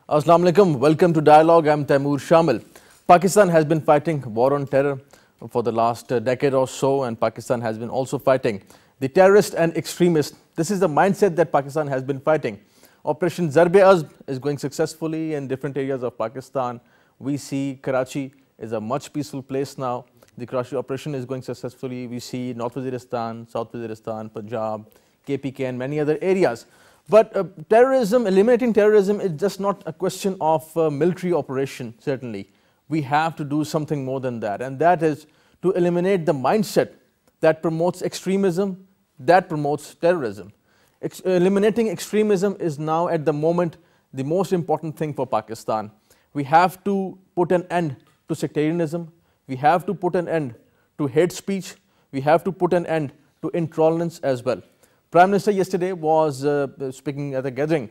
Assalamu alaikum. Welcome to Dialogue. I'm TAIMUR SHAMIL. Pakistan has been fighting war on terror for the last decade or so, and Pakistan has been also fighting the terrorists and extremists. This is the mindset that Pakistan has been fighting. Operation Zarb-e-Azb is going successfully in different areas of Pakistan. We see Karachi is a much peaceful place now. The Karachi operation is going successfully. We see North Waziristan, South Waziristan, Punjab, KPK and many other areas. But terrorism, eliminating terrorism is just not a question of military operation, certainly. We have to do something more than that, and that is to eliminate the mindset that promotes extremism, that promotes terrorism. Eliminating extremism is now at the moment the most important thing for Pakistan. We have to put an end to sectarianism. We have to put an end to hate speech. We have to put an end to intolerance as well. Prime Minister yesterday was speaking at a gathering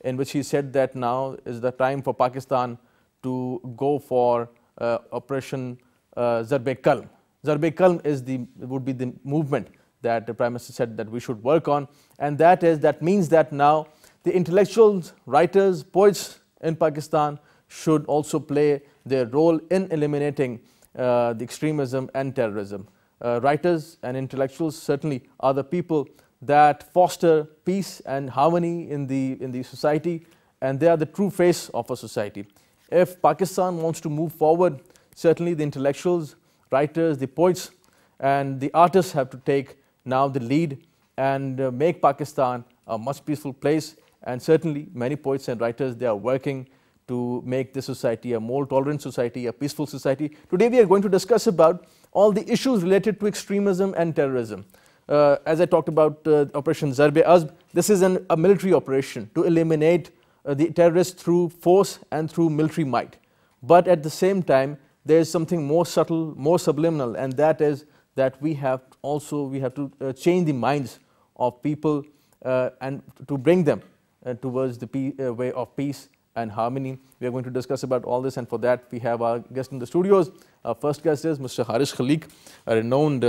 in which he said that now is the time for Pakistan to go for Operation Zarb-e-Qalb. Zarb-e-Qalb would be the movement that the Prime Minister said that we should work on, and that means that now the intellectuals, writers, poets in Pakistan should also play their role in eliminating the extremism and terrorism. Writers and intellectuals certainly are the people that foster peace and harmony in the society, and they are the true face of a society. If Pakistan wants to move forward, certainly the intellectuals, writers, the poets and the artists have to take now the lead and make Pakistan a much peaceful place. And certainly many poets and writers, they are working to make this society a more tolerant society, a peaceful society. Today we are going to discuss about all the issues related to extremism and terrorism. As I talked about Operation Zarb-e-Azb, this is a military operation to eliminate the terrorists through force and through military might. But at the same time, there is something more subtle, more subliminal, and that is that we have to change the minds of people and to bring them towards the way of peace and harmony. We are going to discuss about all this, and for that we have our guest in the studios. Our first guest is Mr. Harish Khaliq, a renowned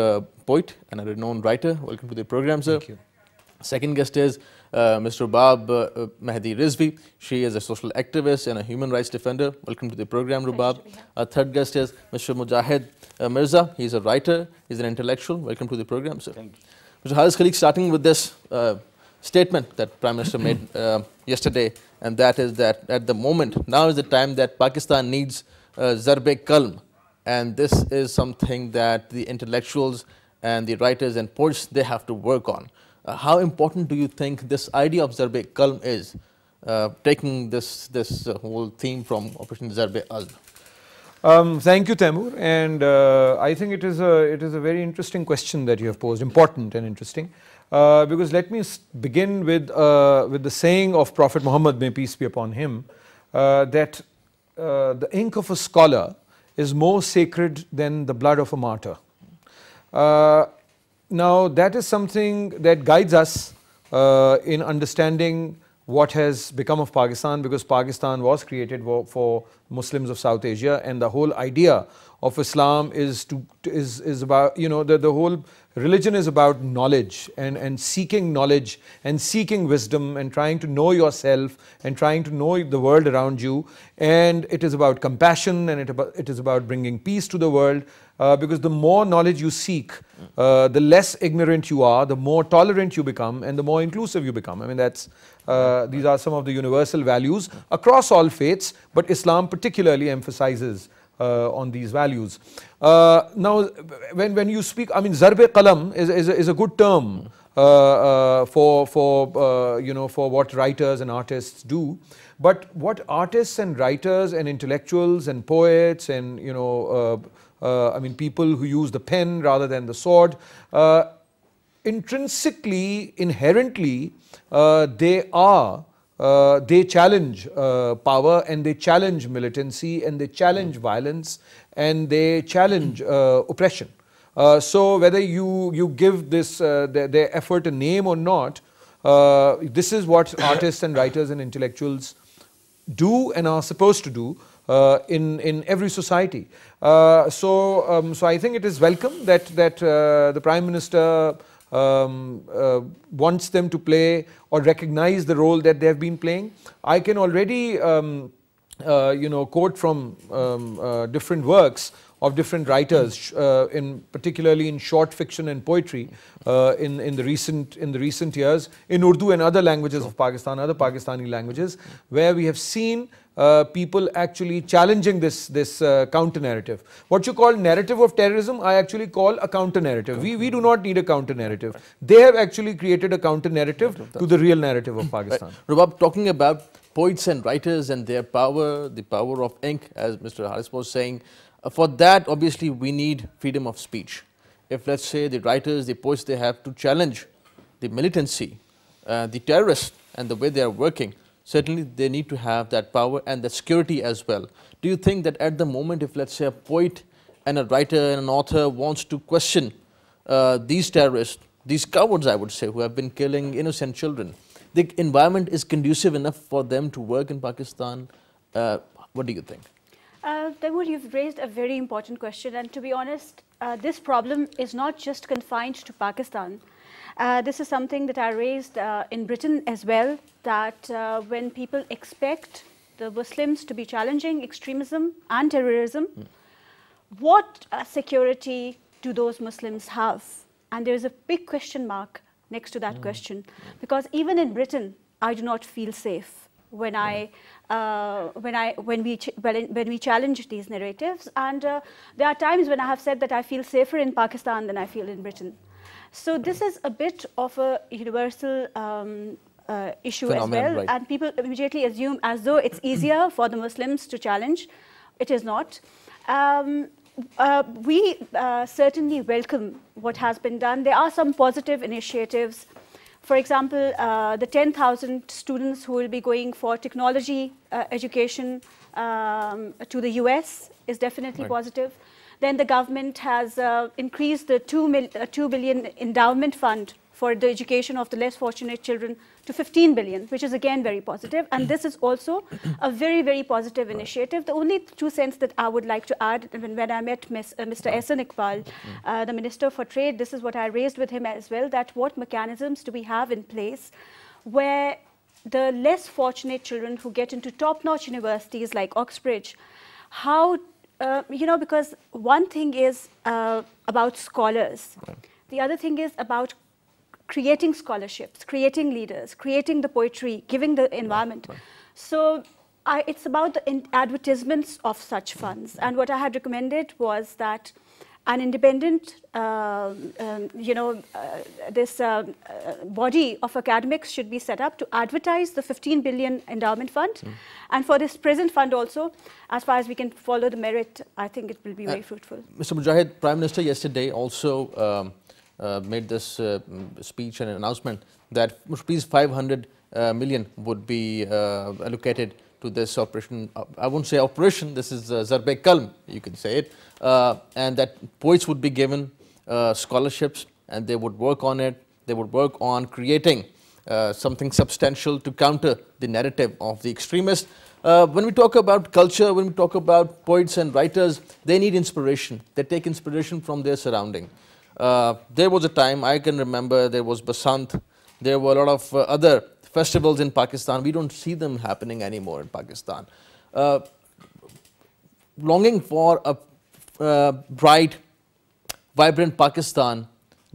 poet and a renowned writer. Welcome to the program, sir. Thank you. Second guest is Mr. Rubab Mahdi Rizvi. She is a social activist and a human rights defender. Welcome to the program, Rubab. Our third guest is Mr. Mujahid Mirza. He is a writer, he is an intellectual. Welcome to the program, sir. Thank you. Mr. Harish Khaliq, starting with this statement that Prime Minister made yesterday, and that is that at the moment, now is the time that Pakistan needs Zarb-e-Qalb, and this is something that the intellectuals and the writers and poets, they have to work on. How important do you think this idea of Zarb-e-Qalb is, taking this whole theme from Operation Zarb-e-Azb? Thank you, Taimur, and I think it is a very interesting question that you have posed, important and interesting, because let me begin with the saying of Prophet Muhammad, may peace be upon him, that the ink of a scholar is more sacred than the blood of a martyr. Now that is something that guides us in understanding what has become of Pakistan, because Pakistan was created for Muslims of South Asia, and the whole idea of Islam is about, you know, the whole religion is about knowledge and seeking knowledge and seeking wisdom and trying to know yourself and trying to know the world around you, and it is about compassion, and it is about bringing peace to the world, because the more knowledge you seek, the less ignorant you are, the more tolerant you become, and the more inclusive you become. I mean, that's these are some of the universal values across all faiths, but Islam particularly emphasizes on these values. Now, when you speak, I mean, Zarb-e-Qalam is a good term for you know, for what writers and artists do. But what artists and writers and intellectuals and poets and, you know, I mean, people who use the pen rather than the sword, intrinsically, inherently, they challenge power, and they challenge militancy, and they challenge violence, and they challenge oppression. So whether you give this their effort a name or not, this is what artists and writers and intellectuals do and are supposed to do in every society. So I think it is welcome that the Prime Minister wants them to play or recognize the role that they have been playing. I can already quote from different works of different writers, particularly in short fiction and poetry, in the recent years, in Urdu and other languages of Pakistan, other Pakistani languages, where we have seen people actually challenging this counter narrative. What you call narrative of terrorism, I actually call a counter narrative. We do not need a counter narrative. They have actually created a counter narrative to the real narrative of Pakistan. Rubab, talking about poets and writers and their power, the power of ink, as Mr. Haris was saying, for that, obviously, we need freedom of speech. If, let's say, the writers, the poets, they have to challenge the militancy, the terrorists, and the way they are working, certainly they need to have that power and that security as well. Do you think that at the moment, if, let's say, a poet and a writer and an author wants to question these terrorists, these cowards, I would say, who have been killing innocent children, the environment is conducive enough for them to work in Pakistan? What do you think? Taimur, you've raised a very important question, and to be honest, this problem is not just confined to Pakistan. This is something that I raised in Britain as well, that when people expect the Muslims to be challenging extremism and terrorism, what security do those Muslims have? And there is a big question mark next to that question, because even in Britain, I do not feel safe when we challenge these narratives, and there are times when I have said that I feel safer in Pakistan than I feel in Britain. So this is a bit of a universal issue as well, right. And people immediately assume as though it's easier for the Muslims to challenge. It is not. We certainly welcome what has been done. There are some positive initiatives. For example, the 10,000 students who will be going for technology education to the US is definitely positive. Then the government has increased the 2 billion Endowment Fund for the education of the less fortunate children to 15 billion, which is again very positive. And this is also a very, very positive initiative. The only 2 cents that I would like to add, when I met Mr. Ehsan Iqbal, the Minister for Trade, this is what I raised with him as well, that what mechanisms do we have in place where the less fortunate children who get into top-notch universities like Oxbridge, how, because one thing is about scholars, the other thing is about creating scholarships, creating leaders, creating the poetry, giving the environment. So it's about the advertisements of such funds. And what I had recommended was that an independent, this body of academics should be set up to advertise the 15 billion endowment fund. And for this present fund also, as far as we can follow the merit, I think it will be very fruitful. Mr. Mujahid, Prime Minister yesterday also made this speech and announcement that rupees 500 million would be allocated to this operation. I won't say operation, this is Zarb-e-Qalm, you can say it, and that poets would be given scholarships and they would work on it, they would work on creating something substantial to counter the narrative of the extremists. When we talk about culture, when we talk about poets and writers, they need inspiration. They take inspiration from their surrounding. There was a time, I can remember, there was Basant, there were a lot of other festivals in Pakistan. We don't see them happening anymore in Pakistan. Longing for a bright, vibrant Pakistan,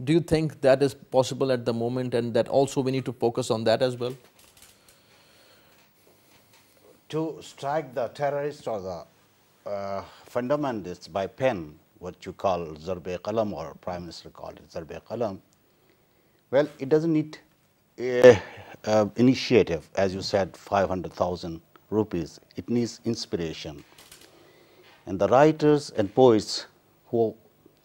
do you think that is possible at the moment, and that also we need to focus on that as well? To strike the terrorists or the fundamentalists by pen, what you call Zarb-e-Qalm, or Prime Minister called it Zarb-e-Qalm, well, it doesn't need initiative, as you said, 500,000 rupees. It needs inspiration. And the writers and poets who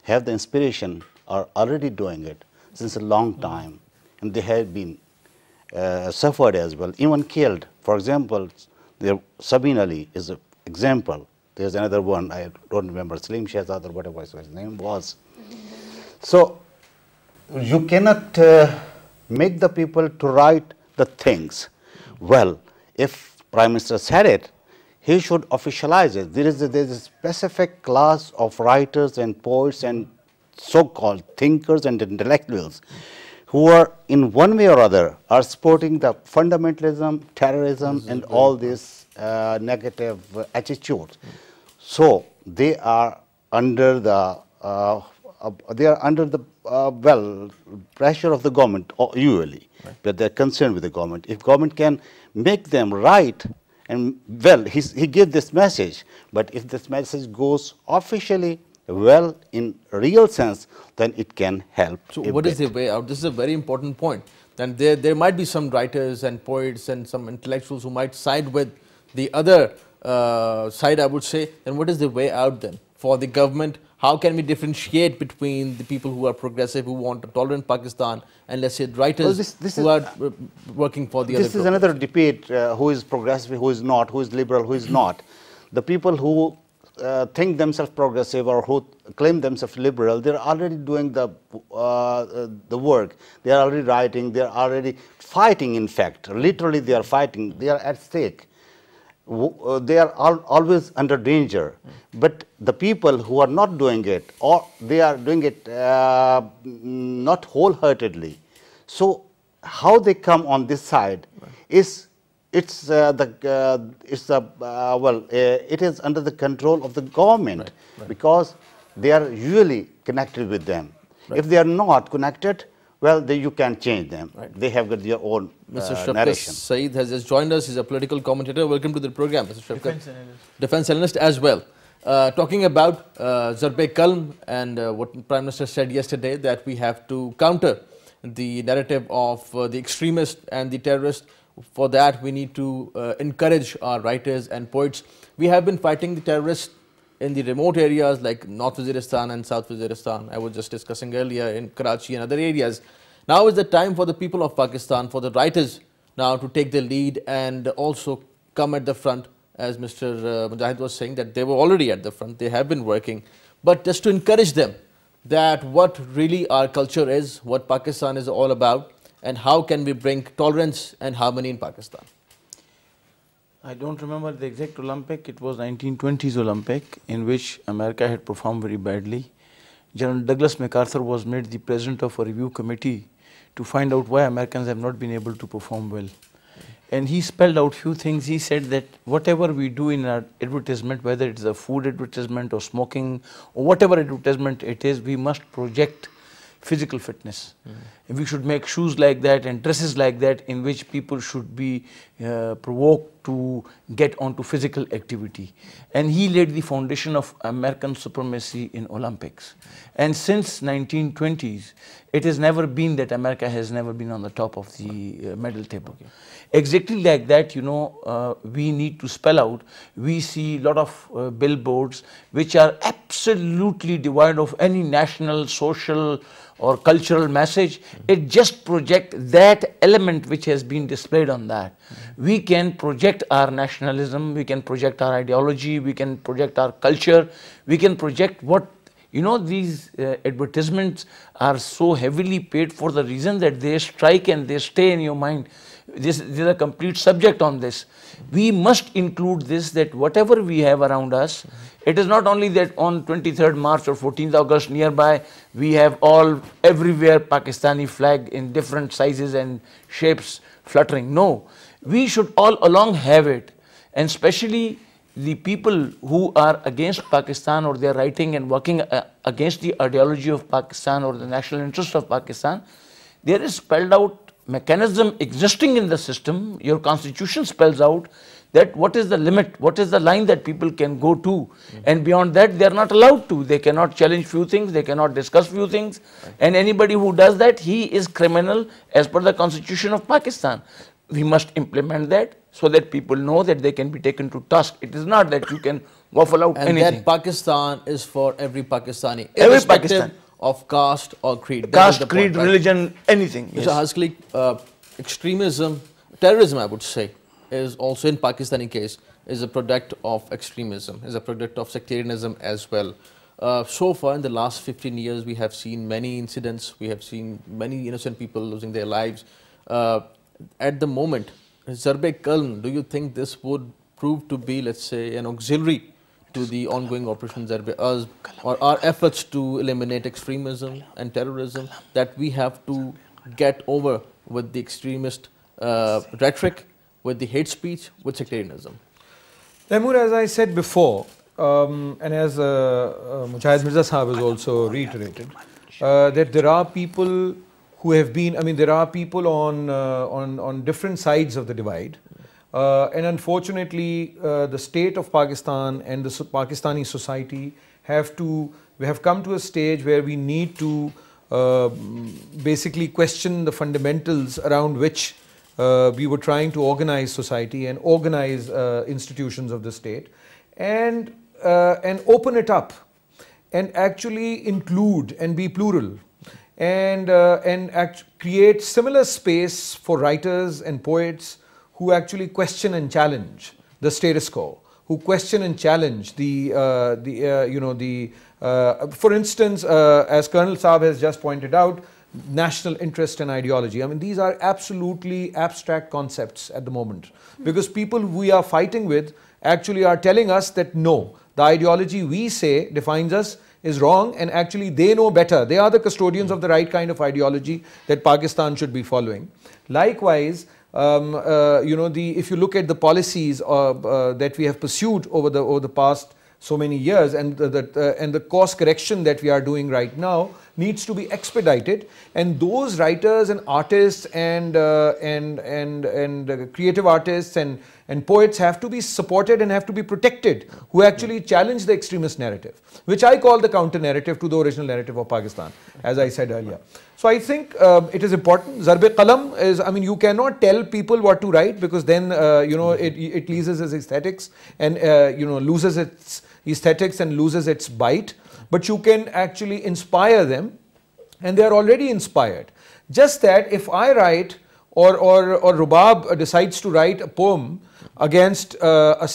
have the inspiration are already doing it since a long time, and they have been suffered as well, even killed. For example, Sabine Ali is an example. There's another one, I don't remember, Salim Shehzad or whatever his name was. So you cannot make the people to write the things. Well, if Prime Minister said it, he should officialize it. There is a specific class of writers and poets and so-called thinkers and intellectuals who are in one way or other are supporting the fundamentalism, terrorism, and all these negative attitudes. So they are under the well, pressure of the government usually, but they're concerned with the government. If government can make them right, and well, he gave this message, but if this message goes officially well in real sense, then it can help. So what is the way out? This is a very important point. And there might be some writers and poets and some intellectuals who might side with the other side, I would say. Then what is the way out then for the government? How can we differentiate between the people who are progressive, who want a tolerant Pakistan, and let's say writers who are working for the other? This is another debate, who is progressive, who is not, who is liberal, who is not. The people who think themselves progressive or who claim themselves liberal, they are already doing the work. They are already writing, they are already fighting, in fact. Literally they are fighting, they are at stake. They are always under danger. But the people who are not doing it, or they are doing it not wholeheartedly. So how they come on this side is it is under the control of the government, because they are usually connected with them. If they are not connected, well, you can change them. They have got their own Mr. narration. Shafqat Saeed has just joined us. He's a political commentator. Welcome to the program, Mr. Shafqat. Defense analyst as well. Talking about Zarb-e-Qalb and what Prime Minister said yesterday, that we have to counter the narrative of the extremists and the terrorists. For that, we need to encourage our writers and poets. We have been fighting the terrorists in the remote areas like North Waziristan and South Waziristan. I was just discussing earlier in Karachi and other areas. Now is the time for the people of Pakistan, for the writers now to take the lead and also come at the front, as Mr. Mujahid was saying, that they were already at the front, they have been working, but just to encourage them that what really our culture is, what Pakistan is all about, and how can we bring tolerance and harmony in Pakistan. I don't remember the exact Olympic. It was 1920s Olympic in which America had performed very badly. General Douglas MacArthur was made the president of a review committee to find out why Americans have not been able to perform well. And he spelled out few things. He said that whatever we do in our advertisement, whether it's a food advertisement or smoking or whatever advertisement it is, we must project physical fitness. And we should make shoes like that and dresses like that in which people should be provoked to get onto physical activity. And he laid the foundation of American supremacy in Olympics. And since 1920s, it has never been that America has never been on the top of the medal table. Exactly like that, you know, we need to spell out. We see a lot of billboards which are absolutely devoid of any national, social or cultural message. It just projects that element which has been displayed on that. We can project our nationalism, we can project our ideology, we can project our culture, we can project what, you know, these advertisements are so heavily paid for the reason that they strike and they stay in your mind. This is a complete subject on this. We must include this, that whatever we have around us, it is not only that on 23rd March or 14th August nearby, we have everywhere Pakistani flag in different sizes and shapes fluttering. No, we should all along have it. And especially the people who are against Pakistan, or they are writing and working against the ideology of Pakistan or the national interest of Pakistan, there is spelled out mechanism existing in the system. Your constitution spells out that what is the limit, what is the line that people can go to, and beyond that they are not allowed to. They cannot challenge few things, they cannot discuss few things, and anybody who does that, he is criminal as per the constitution of Pakistan. We must implement that so that people know that they can be taken to task. It is not that you can waffle out and anything. And that Pakistan is for every Pakistani, every Pakistan, of caste or creed. Caste, creed, point, religion, anything. Mr. Haskali, extremism, terrorism, I would say, is also in Pakistani case, is a product of extremism, is a product of sectarianism as well. So far in the last 15 years, we have seen many incidents, we have seen many innocent people losing their lives. At the moment, Zarb-e-Qalb, do you think this would prove to be, let's say, an auxiliary to the ongoing Operation Zarb-e-Qalb, or our efforts to eliminate extremism and terrorism, that we have to get over with the extremist rhetoric, with the hate speech, with sectarianism? Taimur, as I said before, and as Mujahid Mirza Sahab has also reiterated, that there are people who have been, I mean, there are people on different sides of the divide. And unfortunately, the state of Pakistan and the Pakistani society we have come to a stage where we need to basically question the fundamentals around which we were trying to organize society and organize institutions of the state, and open it up and actually include and be plural, and create similar space for writers and poets who actually question and challenge the status quo, who question and challenge for instance, as Colonel Saab has just pointed out, national interest and ideology. I mean, these are absolutely abstract concepts at the moment, because people we are fighting with actually are telling us that no, the ideology we say defines us is wrong, and actually they know better. They are the custodians of the right kind of ideology that Pakistan should be following. Likewise, if you look at the policies that we have pursued over the past so many years, and the course correction that we are doing right now needs to be expedited, and those writers and artists and creative artists and poets have to be supported and have to be protected, who actually challenge the extremist narrative, which I call the counter narrative to the original narrative of Pakistan, as I said earlier. So I think it is important. Zarb-e-Qalam is, I mean, you cannot tell people what to write, because then it loses its aesthetics and loses its aesthetics and loses its bite. But you can actually inspire them, and they are already inspired. Just that if I write or Rubab decides to write a poem against a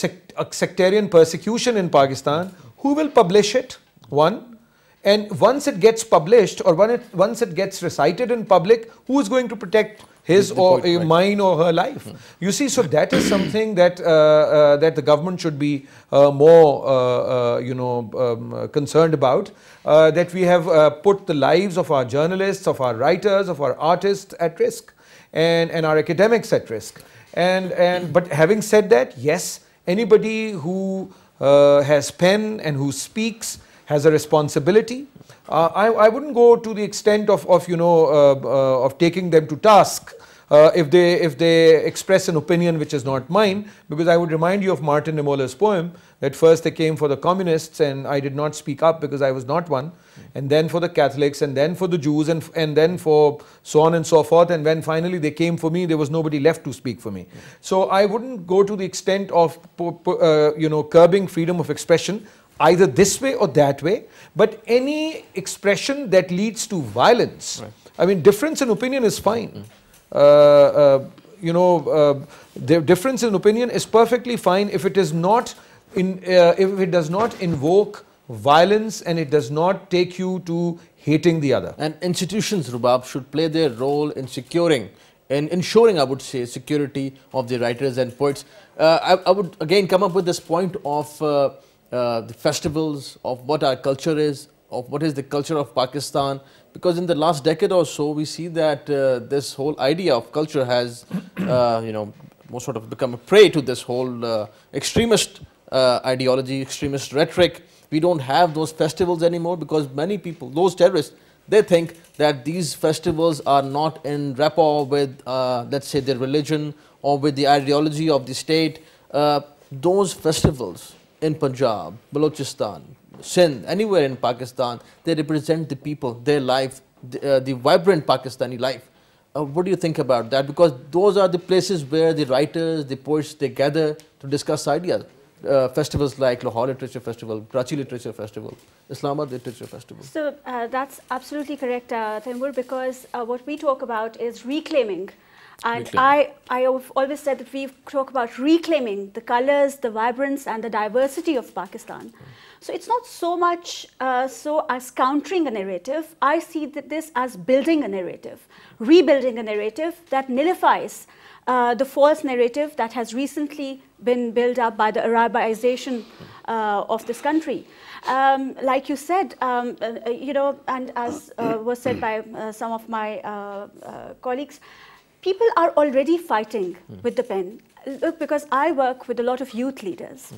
sectarian persecution in Pakistan, who will publish it? One. And once it gets published, or once it gets recited in public, who is going to protect his or mine or her life? You see, so that is something that that the government should be more concerned about. That we have put the lives of our journalists, of our writers, of our artists at risk, and our academics at risk. But having said that, yes, anybody who has pen and who speaks has a responsibility. I wouldn't go to the extent of taking them to task if they express an opinion which is not mine, because I would remind you of Martin Niemöller's poem that first they came for the communists and I did not speak up because I was not one, and then for the Catholics, and then for the Jews, and then for so on and so forth, and when finally they came for me, there was nobody left to speak for me. So I wouldn't go to the extent of curbing freedom of expression, either this way or that way, but any expression that leads to violence. Right. I mean, difference in opinion is fine. The difference in opinion is perfectly fine if it is not if it does not invoke violence and it does not take you to hating the other. And institutions, Rubab, should play their role in ensuring, I would say, security of the writers and poets. I would again come up with this point of the festivals, of what our culture is, of what is the culture of Pakistan, because in the last decade or so we see that this whole idea of culture has more sort of become a prey to this whole extremist ideology, extremist rhetoric. We don't have those festivals anymore because many people, those terrorists, they think that these festivals are not in rapport with let's say their religion or with the ideology of the state. Those festivals in Punjab, Balochistan, Sindh, anywhere in Pakistan, they represent the people, their life, the vibrant Pakistani life. What do you think about that? Because those are the places where the writers, the poets, they gather to discuss ideas. Festivals like Lahore Literature Festival, Karachi Literature Festival, Islamabad Literature Festival. So that's absolutely correct, Taimur, because what we talk about is reclaiming And I have always said that we talk about reclaiming the colors, the vibrance and the diversity of Pakistan. So it's not so much so as countering a narrative. I see this as building a narrative, rebuilding a narrative that nullifies the false narrative that has recently been built up by the Arabization of this country. Like you said, you know, and as was said by some of my colleagues, people are already fighting with the pen. Look, because I work with a lot of youth leaders.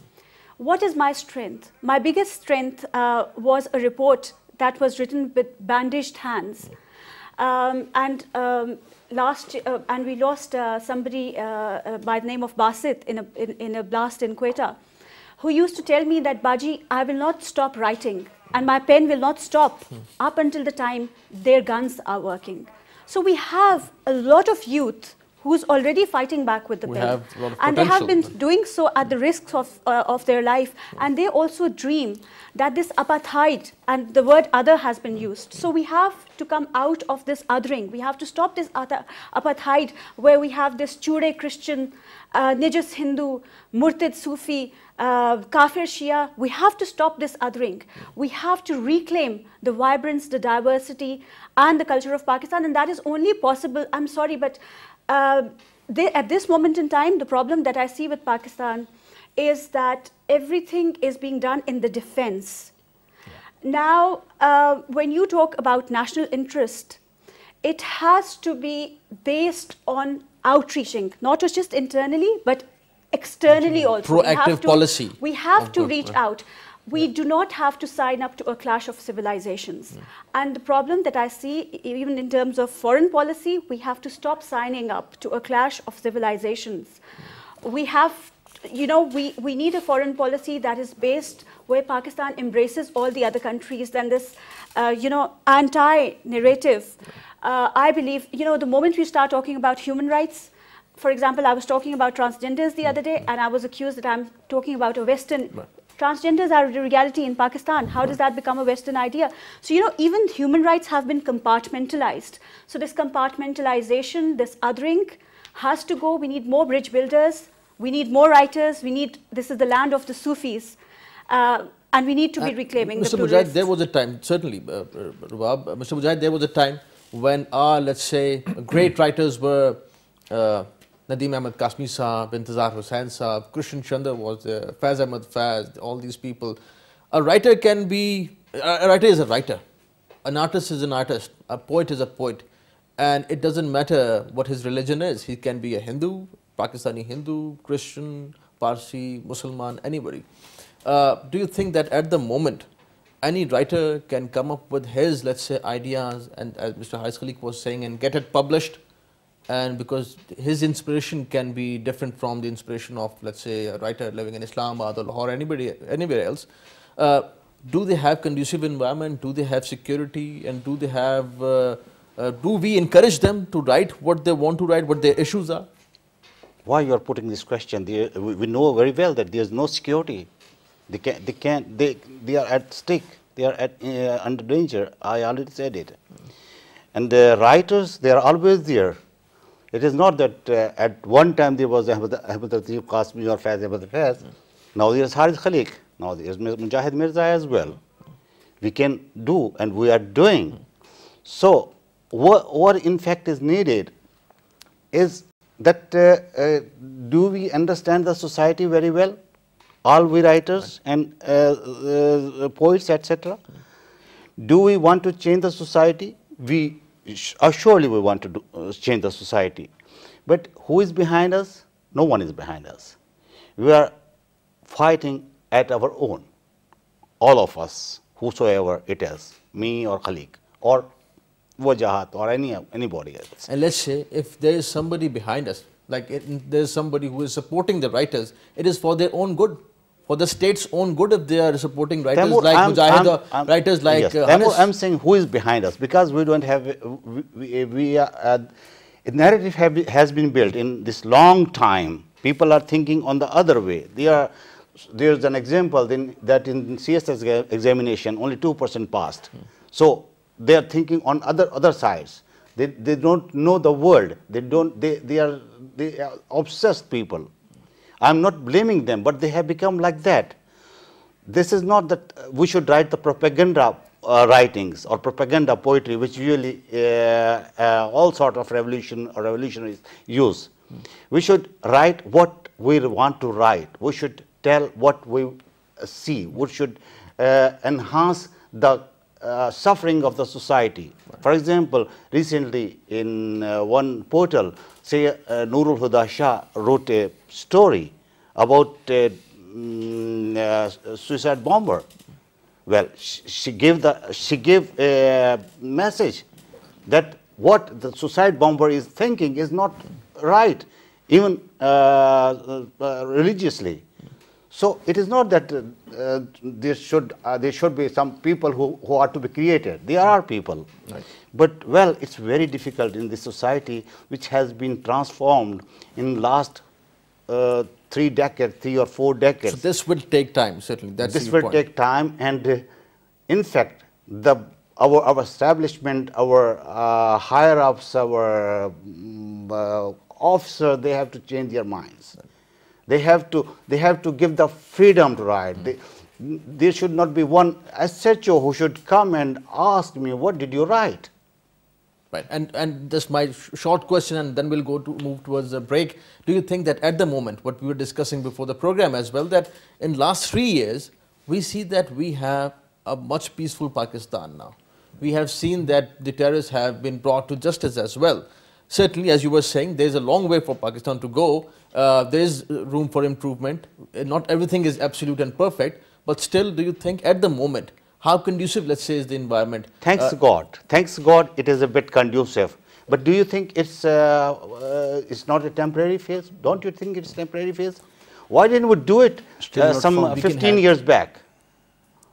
What is my strength? My biggest strength was a report that was written with bandaged hands. And we lost somebody by the name of Basit in a blast in Quetta, who used to tell me that, Baji, I will not stop writing and my pen will not stop up until the time their guns are working. So we have a lot of youth who's already fighting back with the pen. And they have been doing so at the risks of their life. And they also dream that this apartheid, and the word other has been used. So we have to come out of this othering. We have to stop this apartheid where we have this Chure Christian, Nijis Hindu, Murtid Sufi, Kafir Shia. We have to stop this othering. We have to reclaim the vibrance, the diversity and the culture of Pakistan. And that is only possible, I'm sorry, but at this moment in time, the problem that I see with Pakistan is that everything is being done in the defense. Now, when you talk about national interest, it has to be based on outreaching, not just internally, but externally also. Proactive policy. We have to reach out. We do not have to sign up to a clash of civilizations. And the problem that I see, even in terms of foreign policy, we have to stop signing up to a clash of civilizations. We have, you know, we need a foreign policy that is based where Pakistan embraces all the other countries than this, you know, anti-narrative. I believe, you know, the moment we start talking about human rights, for example, I was talking about transgenders the other day, and I was accused that I'm talking about a Western. Transgenders are a reality in Pakistan. How does that become a Western idea? So, you know, even human rights have been compartmentalized. So this compartmentalization, this othering has to go. We need more bridge builders. We need more writers. We need, this is the land of the Sufis. And we need to be reclaiming the pluralists. Mr. Mujahid, there was a time, certainly, Rubab, Mr. Mujahid, there was a time when our, let's say, great writers were Nadeem Ahmed Kasmi Saab, Intizar Hussain Saab, Krishan Chandra was there, Faiz Ahmed Faiz, all these people. A writer can be, a writer is a writer. An artist is an artist. A poet is a poet. And it doesn't matter what his religion is. He can be a Hindu, Pakistani Hindu, Christian, Parsi, Muslim, anybody. Do you think that at the moment, any writer can come up with his, let's say, ideas, and as Mr. Haris Khaliq was saying, and get it published? And because his inspiration can be different from the inspiration of, let's say, a writer living in Islamabad or Lahore, anywhere else, do they have conducive environment? Do they have security? And do they have, do we encourage them to write what they want to write, what their issues are? Why you are putting this question? We know very well that there is no security. They are at stake. They are at, under danger. I already said it. And the writers, they are always there. It is not that at one time there was Ahmed Latif Qasmi or Faiz Ahmed Faiz. Now there is Haris Khaliq. Now there is Mujahid Mirza as well. We can do and we are doing. So what in fact is needed is that do we understand the society very well? All we writers and poets, etc. Do we want to change the society? Surely we want to change the society. But who is behind us? No one is behind us. We are fighting at our own. All of us, whosoever it is, me or Khaliq or Wajahat or anybody else. And let's say if there is somebody behind us, like there is somebody who is supporting the writers, it is for their own good. For the state's own good, if they are supporting writers Taimur, like Mujahid or writers like yes, Taimur, I'm saying who is behind us, because we don't have, a narrative has been built in this long time. People are thinking on the other way. There's an example that in CSS examination only 2% passed. So they are thinking on other sides. They don't know the world. They are obsessed people. I'm not blaming them, but they have become like that. This is not that we should write the propaganda writings or propaganda poetry, which usually all sort of revolutionaries use. We should write what we want to write. We should tell what we see. We should enhance the suffering of the society. For example, recently in one portal, say Nurul Huda Shah wrote a story about a suicide bomber. Well, she gave a message that what the suicide bomber is thinking is not right, even religiously. So it is not that there should be some people who are to be created. There are people, right. But well, it's very difficult in this society which has been transformed in last 3 decades, 3 or 4 decades. So this will take time, certainly. This will take time, and in fact, our establishment, our higher ups, our officers, they have to change their minds. They have to give the freedom to write. There should not be one SHO who should come and ask me, what did you write? Right, and just my short question, and then we'll move towards a break. Do you think that at the moment, what we were discussing before the program as well, that in last 3 years, we see that we have a much peaceful Pakistan now. We have seen that the terrorists have been brought to justice as well. Certainly, as you were saying, there's a long way for Pakistan to go. There is room for improvement. Not everything is absolute and perfect, but still, do you think at the moment, how conducive, let's say, is the environment? Thanks God. Thanks God, it is a bit conducive. But do you think it's not a temporary phase? Don't you think it's a temporary phase? Why didn't we do it some 15 years back?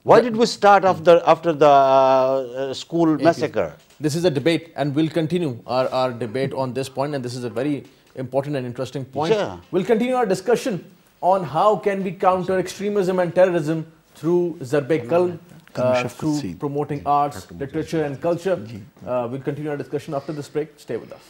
Why did we start after the school massacre? This is a debate, and we'll continue our debate on this point, and this is a very important and interesting point. Yeah. We'll continue our discussion on how can we counter extremism and terrorism through Zarb-e-Qalb, through promoting arts, literature and culture. We'll continue our discussion after this break. Stay with us.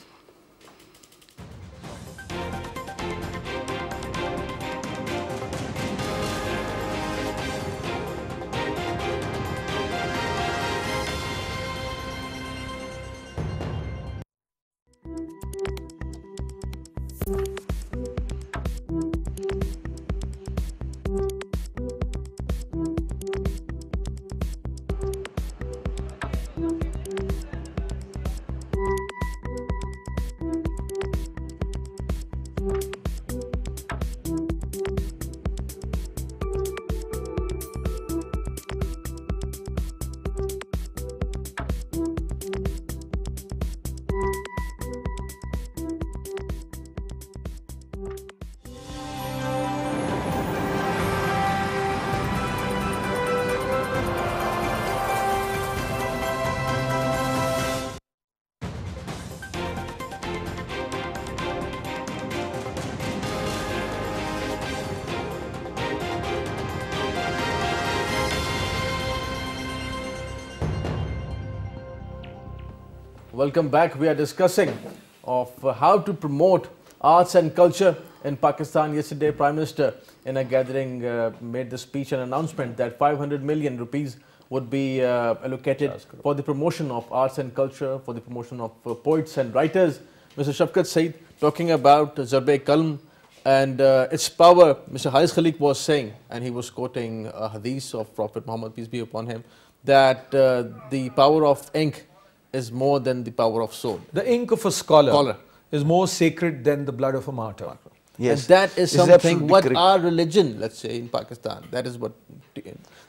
Welcome back. We are discussing of how to promote arts and culture in Pakistan. Yesterday, Prime Minister in a gathering made the speech and announcement that 500 million rupees would be allocated for the promotion of arts and culture, for the promotion of poets and writers. Mr. Shafkat Saeed talking about Zarb-e-Qalb and its power. Mr. Haris Khaliq was saying, and he was quoting a hadith of Prophet Muhammad, peace be upon him, that the power of ink is more than the power of sword. The ink of a scholar is more sacred than the blood of a martyr. Yes. And that is something what our religion, let's say in Pakistan, that is what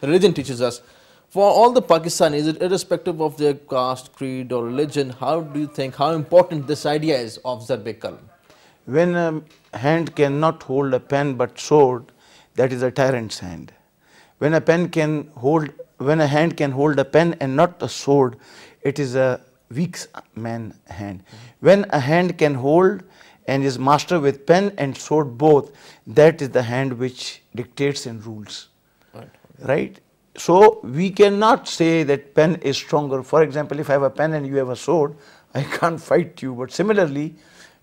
religion teaches us. For all the Pakistanis, irrespective of their caste, creed or religion, how do you think, how important this idea is of Zarb-e-Qalb? When a hand cannot hold a pen but sword, that is a tyrant's hand. When a hand can hold a pen and not a sword, it is a weak man hand. When a hand can hold and is master with pen and sword both, that is the hand which dictates and rules. Right? So we cannot say that pen is stronger. For example, if I have a pen and you have a sword, I can't fight you. But similarly,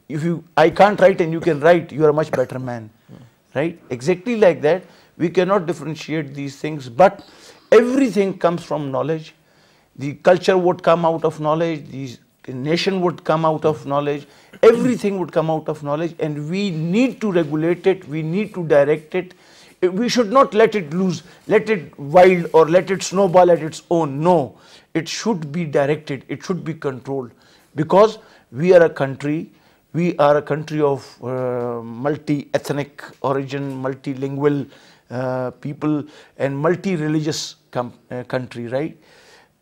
if I can't write and you can write, you are a much better man. Right? Exactly like that. We cannot differentiate these things, but everything comes from knowledge. The culture would come out of knowledge, the nation would come out of knowledge, everything would come out of knowledge, and we need to regulate it, we need to direct it. We should not let it loose, let it wild, or let it snowball at its own. No, it should be directed, it should be controlled, because we are a country of multi-ethnic origin, multilingual people, and multi-religious country, right?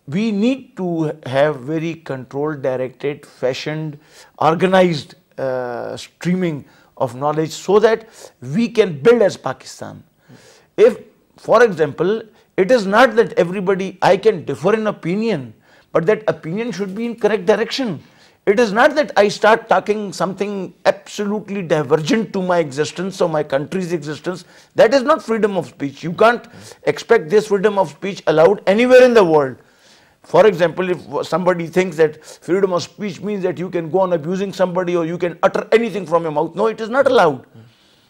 We need to have very controlled, directed, fashioned, organized streaming of knowledge so that we can build as Pakistan. If, for example, it is not that everybody, I can differ in opinion, but that opinion should be in correct direction. It is not that I start talking something absolutely divergent to my existence or my country's existence. That is not freedom of speech. You can't expect this freedom of speech allowed anywhere in the world. For example, if somebody thinks that freedom of speech means that you can go on abusing somebody or you can utter anything from your mouth, no, it is not allowed.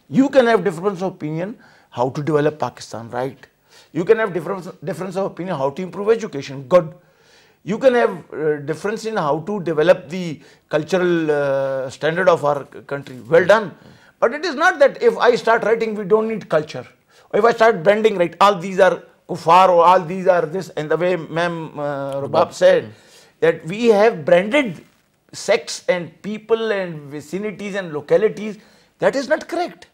You can have difference of opinion how to develop Pakistan, right? You can have difference of opinion how to improve education, good. You can have difference in how to develop the cultural standard of our country, well done. But it is not that if I start writing, we don't need culture. Or if I start branding, right, all these are kuffar or all these are this, and the way Ma'am Rubab said, that we have branded sects and people and vicinities and localities, that is not correct.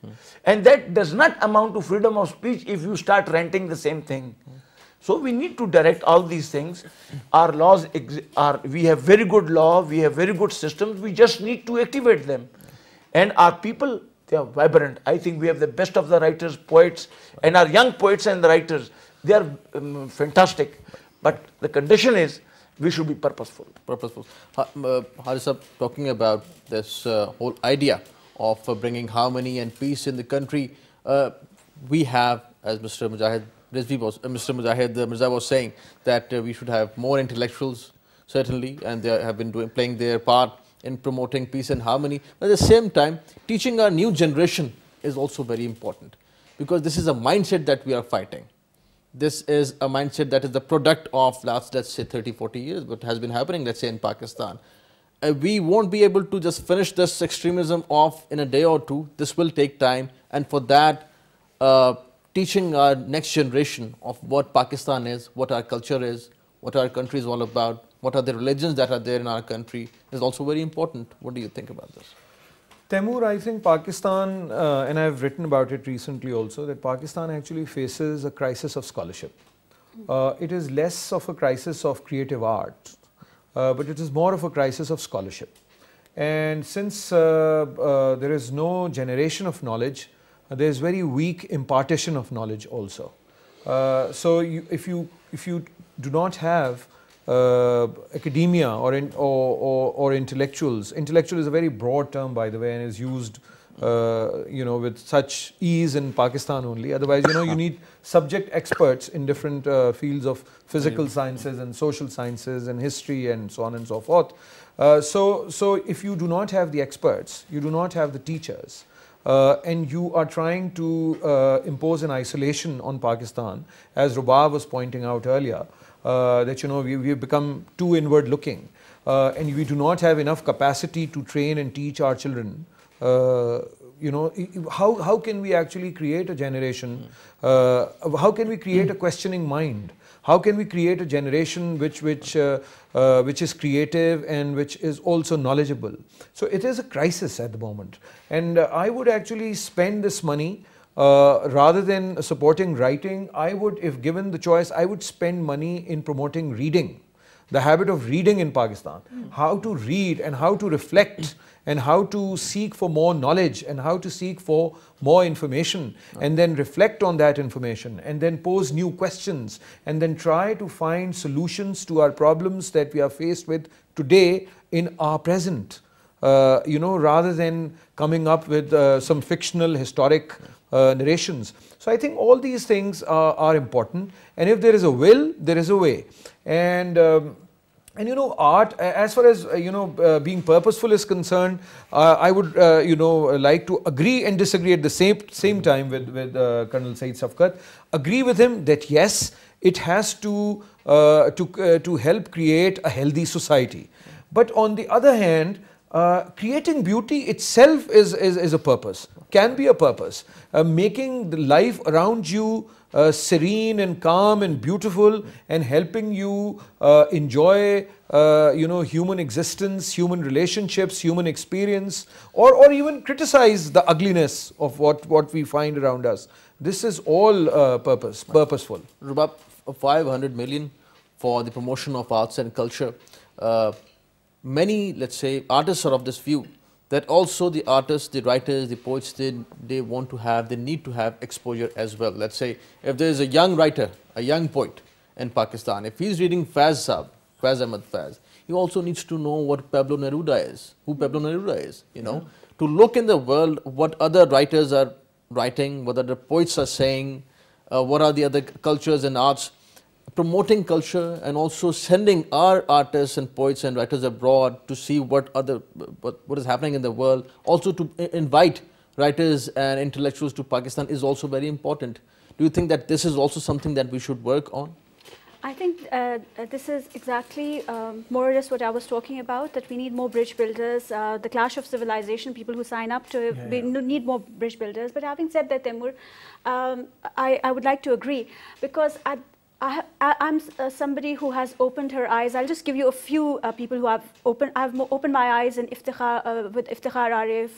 And that does not amount to freedom of speech if you start ranting the same thing. So we need to direct all these things. Our laws we have very good law, we have very good systems, we just need to activate them. And our people, they are vibrant. I think we have the best of the writers, poets, and our young poets and the writers, they are fantastic. But the condition is, we should be purposeful. Purposeful. Harisa, talking about this whole idea of bringing harmony and peace in the country, we have, as Mr. Mujahid Mirza was saying, that we should have more intellectuals, certainly, and they have been playing their part in promoting peace and harmony. But at the same time, teaching our new generation is also very important, because this is a mindset that we are fighting. This is a mindset that is the product of last, let's say, 30, 40 years, what has been happening, let's say, in Pakistan. We won't be able to just finish this extremism off in a day or two. This will take time, and for that, teaching our next generation of what Pakistan is, what our culture is, what our country is all about, what are the religions that are there in our country is also very important. What do you think about this? Taimur, I think Pakistan, and I've written about it recently also, that Pakistan actually faces a crisis of scholarship. It is less of a crisis of creative art, but it is more of a crisis of scholarship. And since there is no generation of knowledge, there is very weak impartition of knowledge also. So if you do not have academia or intellectuals, intellectual is a very broad term, by the way, and is used with such ease in Pakistan only. Otherwise, you need subject experts in different fields of physical sciences and social sciences and history and so on and so forth. So if you do not have the experts, you do not have the teachers, and you are trying to impose an isolation on Pakistan, as Rubab was pointing out earlier, that we've become too inward looking, and we do not have enough capacity to train and teach our children. How can we actually create a generation? How can we create a questioning mind? How can we create a generation which is creative and which is also knowledgeable? So it is a crisis at the moment, and I would actually spend this money rather than supporting writing. I would, if given the choice, I would spend money in promoting reading, the habit of reading in Pakistan, how to read and how to reflect and how to seek for more knowledge and how to seek for more information, and then reflect on that information and then pose new questions and then try to find solutions to our problems that we are faced with today in our present, rather than coming up with some fictional historic narrations. So I think all these things are important, and if there is a will, there is a way. And And you know, art, as far as being purposeful is concerned, I would like to agree and disagree at the same time with Colonel Saeed Safkat. Agree with him that yes, it has to help create a healthy society. But on the other hand, creating beauty itself is a purpose, can be a purpose. Making the life around you serene and calm and beautiful, and helping you enjoy human existence, human relationships, human experience, or even criticize the ugliness of what we find around us. This is all purposeful. Rubab, 500 million for the promotion of arts and culture. Many, let's say, artists are of this view that also the artists, the writers, the poets, they want to have, they need to have exposure as well. Let's say if there is a young writer, a young poet in Pakistan, if he's reading Faiz Ahmad Faiz, he also needs to know what Pablo Neruda is, who Pablo Neruda is, you know, to look in the world what other writers are writing, what other poets are saying, what are the other cultures and arts, promoting culture, and also sending our artists and poets and writers abroad to see what is happening in the world. Also to invite writers and intellectuals to Pakistan is also very important. Do you think that this is also something that we should work on? I think this is exactly more or less what I was talking about, that we need more bridge builders, the clash of civilization, people who sign up to need more bridge builders. But having said that, Taimur, I would like to agree, because I'm somebody who has opened her eyes. I'll just give you a few people who have opened my eyes in with Iftikhar Arif,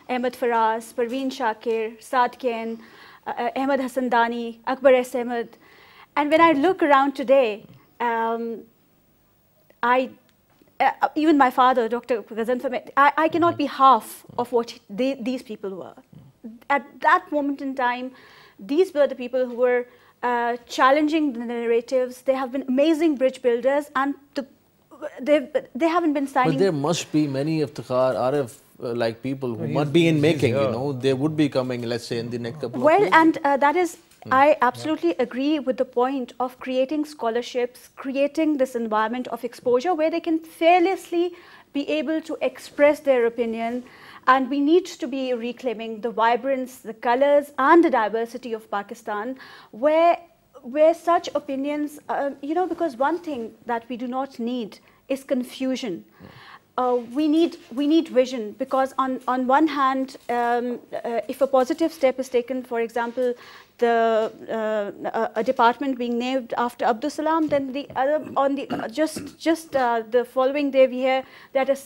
Ahmed Faraz, Parveen Shakir, Saad Khan, Ahmed Hassan Dani, Akbar S. Ahmed. And when I look around today, even my father, Dr. Ghazan Fahmy, I cannot be half of what these people were. At that moment in time, these were the people who were challenging the narratives. They have been amazing bridge builders, and they haven't been signing. But there must be many Iftikhar Arif like people who must be in making, you know, they would be coming, let's say, in the next couple of years. Well, and that is, I absolutely agree with the point of creating scholarships, creating this environment of exposure where they can fearlessly be able to express their opinion. And we need to be reclaiming the vibrance, the colors, and the diversity of Pakistan, where such opinions, because one thing that we do not need is confusion. We need vision, because on one hand, if a positive step is taken, for example, a department being named after Abdul Salam, then the other the following day we hear that a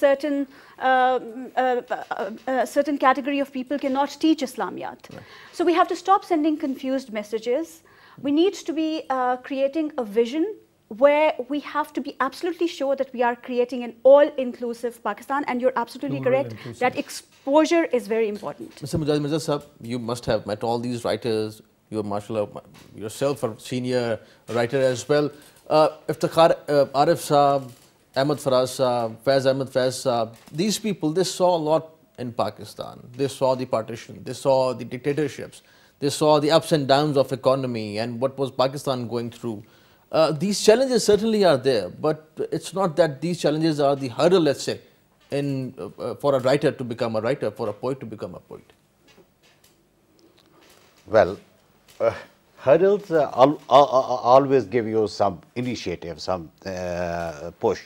certain category of people cannot teach Islamiyat. Right. So we have to stop sending confused messages. We need to be creating a vision where we have to be absolutely sure that we are creating an all-inclusive Pakistan, and you're absolutely correct that exposure is very important. Mr. Mujahid Mirza Sahab, you must have met all these writers. You're, mashallah, yourself a senior writer as well. Iftikhar Arif Sahab, Ahmed Faraz Sahab, Faiz Ahmed Faiz Sahab, these people, they saw a lot in Pakistan. They saw the partition, they saw the dictatorships, they saw the ups and downs of economy and what was Pakistan going through. These challenges certainly are there, but it's not that these challenges are the hurdle, let's say, for a writer to become a writer, for a poet to become a poet. Well, hurdles always give you some initiative, some push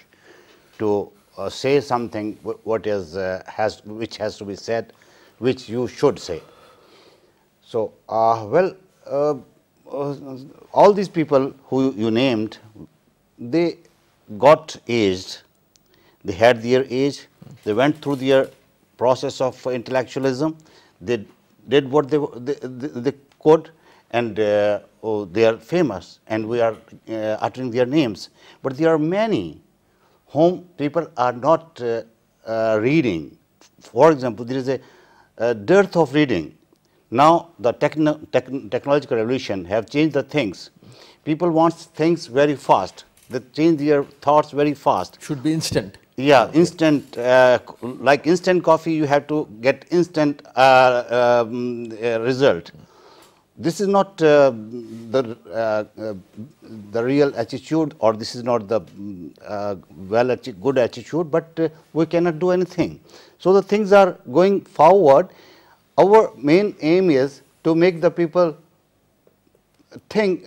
to say something which has to be said, which you should say. So, all these people who you named, they got aged, they had their age, they went through their process of intellectualism, they did what they could, and they are famous, and we are uttering their names. But there are many whom people are not reading. For example, there is a dearth of reading. Now the technological revolution have changed the things. People want things very fast. They change their thoughts very fast. Should be instant. Yeah, instant. Like instant coffee, you have to get instant result. this is not the real attitude, or this is not the good attitude, but we cannot do anything. So the things are going forward. Our main aim is to make the people think,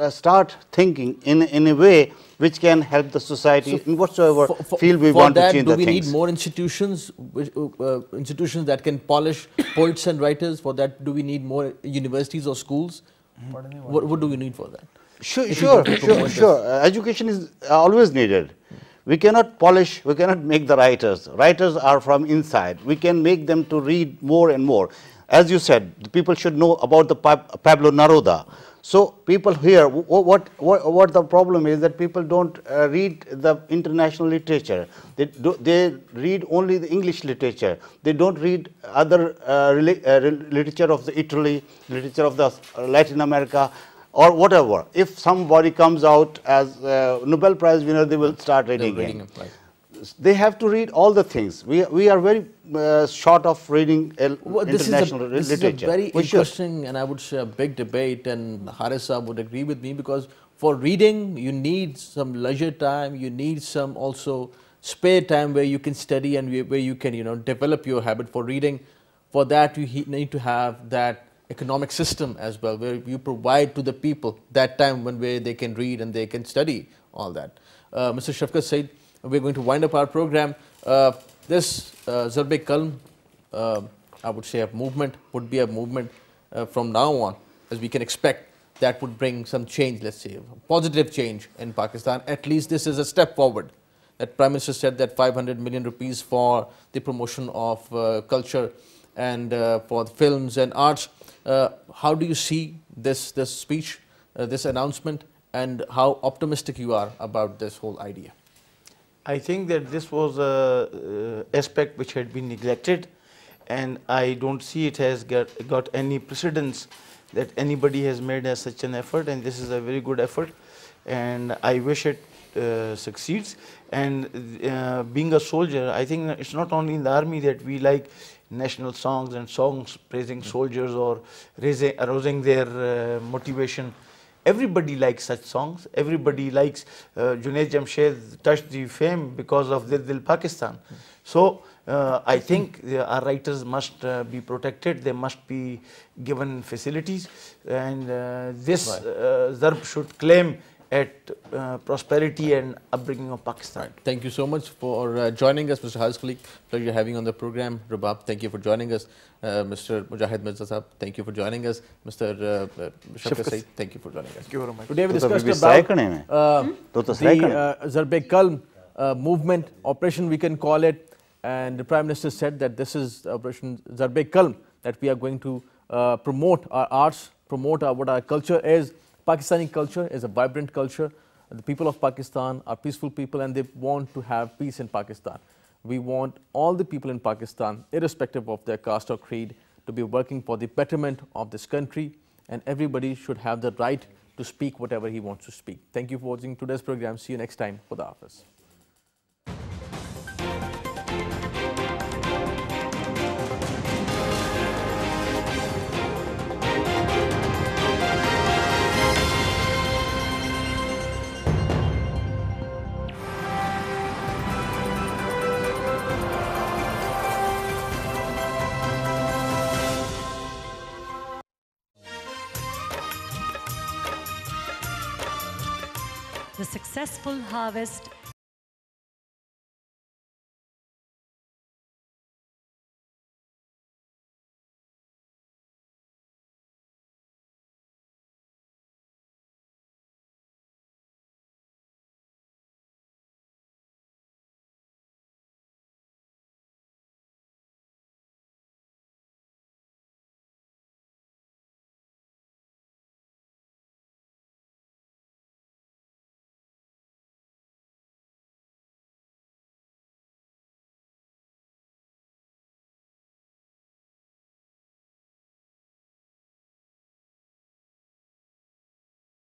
start thinking in a way which can help the society in whatsoever field we want to change the things. Do we need more institutions, institutions that can polish poets and writers? For that, do we need more universities or schools? What do we need for that? Sure. Education is always needed. We cannot polish, we cannot make the writers. Writers are from inside. We can make them to read more and more. As you said, the people should know about the Pablo Neruda. So people here, what the problem is that people don't read the international literature. They read only the English literature. They don't read other literature of the Italy, literature of the Latin America, or whatever. If somebody comes out as a Nobel Prize winner, they will start reading it. They have to read all the things. We are very short of reading international literature. This is a very interesting and I would say a big debate, and Harisa would agree with me, because for reading you need some leisure time, you need some also spare time where you can study and where you can develop your habit for reading. For that you need to have that economic system as well, where you provide to the people that time where they can read and they can study all that. Mr. Shafqat Saeed, we're going to wind up our program. This Zarb-e Qalm, I would say a movement, would be a movement from now on, as we can expect, that would bring some change, let's say, a positive change in Pakistan. At least this is a step forward. That Prime Minister said that 500 million rupees for the promotion of culture and for the films and arts. How do you see this speech, this announcement, and how optimistic you are about this whole idea? I think that this was an aspect which had been neglected, and I don't see it has got any precedence that anybody has made such an effort, and this is a very good effort, and I wish it succeeds. And being a soldier, I think it's not only in the army that we like national songs and songs praising soldiers or arousing their motivation. Everybody likes such songs. Everybody likes Junaid Jamshed touched the fame because of Dil Pakistan. So I think our writers must be protected. They must be given facilities, and this Zarb should claim at prosperity and upbringing of Pakistan. Right. Thank you so much for joining us, Mr. Haris Khalik. Pleasure having you on the program. Rabab, thank you for joining us. Mr. Mujahid Mirza Sahab, thank you for joining us. Mr. Shafqat Saeed, thank you for joining us. Thank you very much. Today we discussed about the Zarb-e Qalm movement, operation we can call it, and the Prime Minister said that this is Operation Zarb-e Qalm, that we are going to promote our arts, promote what our culture is. Pakistani culture is a vibrant culture. The people of Pakistan are peaceful people and they want to have peace in Pakistan. We want all the people in Pakistan, irrespective of their caste or creed, to be working for the betterment of this country, and everybody should have the right to speak whatever he wants to speak. Thank you for watching today's program. See you next time. Khuda Hafiz. The successful harvest